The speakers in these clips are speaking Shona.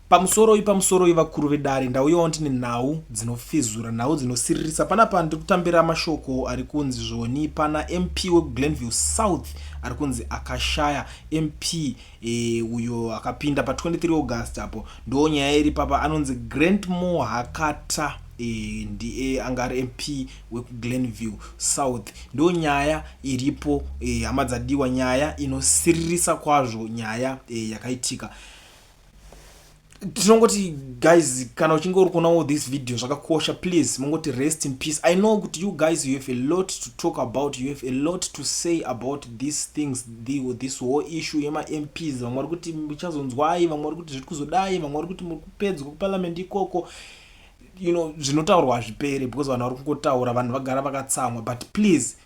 pamusoro vakuru vedare ndauyawo ndine nhau dzinofizura, nhau dzinosiririsa. Panapa ndiri kutambira mashoko ari kunzi zvoni pana MP weGlenville South ari kunzi Akashaya MP uyo akapinda pa 23 August apo. Ndo nyaya iri papa, anonzi Grantmore Hakata ndiye anga ari MP weGlenville South. Ndo nyaya iripo, hama dzadiwa, nyaya inosiririsa kwazvo, nyaya yakaitika. Tinongoti guys, kana uchinge uri kuonawo this video zvakakosha, please mongoti rest in peace. I know kuti you guys, you have a lot to talk about, you have a lot to say about these things, this whole issue yema MPs. Vamwe vari kuti muchazonzwai, vamwe vari kuti zviri kuzodai, vamwe vari kuti muri kupedzwa kuparliament ikoko. You know, zvinotaurwa zvipere because vanhu vari kungotaura, vanhu vagara vakatsamwa. But please,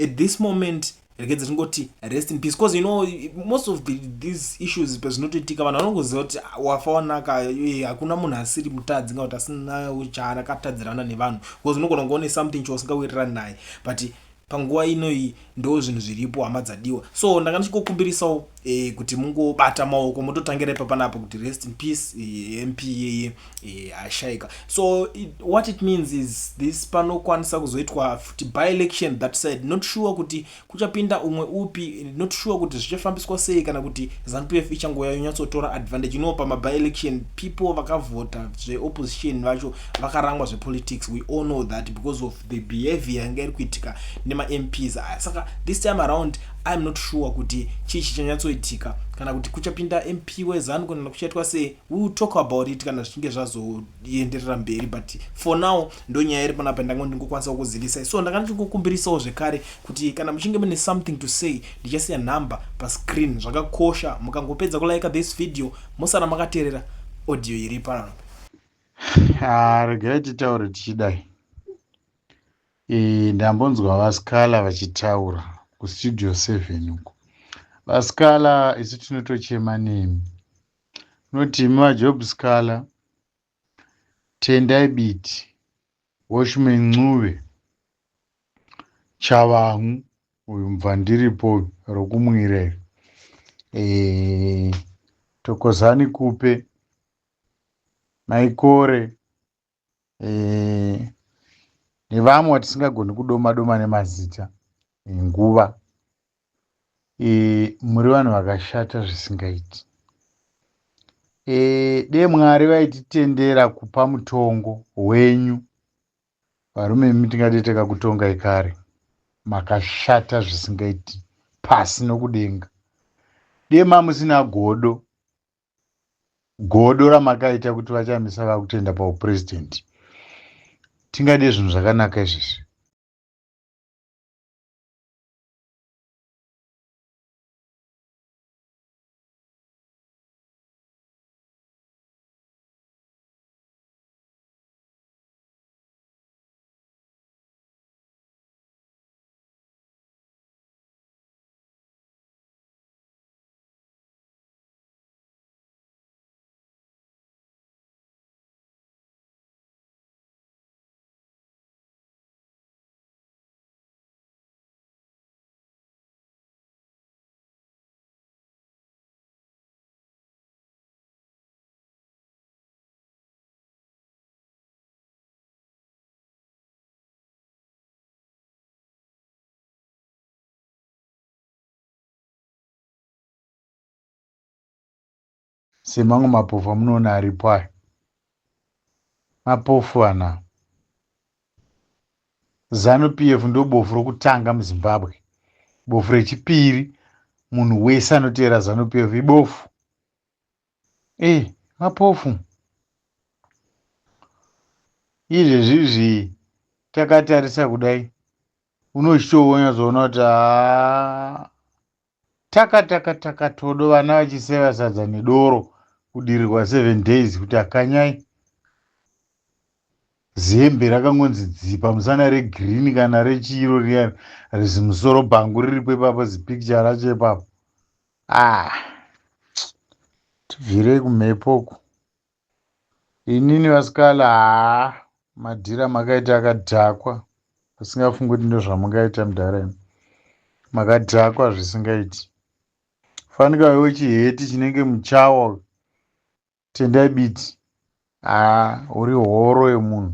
at this moment, regedze tingoti rest in peace, because you know most of these issues pezvinotoitika vanhu vanongoziva kuti wafa wanaka, hakuna munhu asiri mutadzi ngauti asina chaakatadzirana nevanhu, because unogona kuone something chausingawirirani naye. But panguva inoyi ndo zvinhu zviripo, hama dzadiwa. So ndanga ndichikukumbirisawo kuti mungobata maoko, mototangira ipa panapo kuti rest in peace MP yeye ashaika. So what it means is this, panokwanisa kuzoitwa futi by election that said, not sure kuti kuchapinda umwe upi, not sure kuti zvichafambiswa sei, kana kuti ZANU-PF ichangoya yonyatsotora advantage. You know, pama by election people vakavhota zve opposition vacho vakarangwa zve politics. We all know that because of the behavior yanga iri kuitika nema MPs. Saka this time around I'm not sure kuti chichi chanyatsoitika, kana kuti kuchapinda MP weZANU kana kuchaitwa sei. We will talk about it kana zvichinge zvazoenderera mberi, but for now ndo nyaya iri panapa ndingokwanisa kukuzivisa. So ndanga ndichikukumbirisawo zvekare kuti kana muchinge mune something to say, ndichasiya number pa screen. Zvakakosha mukangopedza kulike this video musara makateerera audio iri pano. Regai titaure tichidai. Ndambonzwa vasikala vachitaura kustudio 7 uko. Vasikala isu tinotochema nemi. Unoti imi vaJob Sikala, Tendai Biti, Watchman Ncube, Chavangu, uyu mubvandiripo rokumwirere, Tokozani Kupe, Maikore, nevamwe vatisingagoni kudoma nemazita nguva. Muri vanhu vakashata zvisingaiti. Dei Mwari vaititendera kupa mutongo wenyu, varume imi tingadeteka kutonga ikare. Makashata zvisingaiti pasi nokudenga. Dei mamusina godo ramakaita kuti vachamisa vakutenda paupresident. Tingade zvinhu zvakanaka izvizvi. Semamwe mapofu amunoona aripo aya. Mapofu ana. ZANU-PF ndo bofu rokutanga muZimbabwe. Bofu rechipiri munhu wese anoteera ZANU-PF ibofu. Mapofu. Izvezvizvi takatarisa kudai, unochitonyatsoona kuti takatodo vana vachiseva sadza nedoro kudirirwa 7 days kuti akanyai. Zembe rakangonzi dzipa musana regirini kana rechiro riya rizimusoro bhangu riripo ipapo, zipicture racho ipapo. Tibvirei kumhepoko. Inini Vasikala, madhira makaita akadhakwa. Usingafungi kuti ndo zvamungaita mudhara. Makadhakwa zvisingaiti. Fanika wewe chiheti chinenge muchawa. tendai biti. Uri horo yemunhu.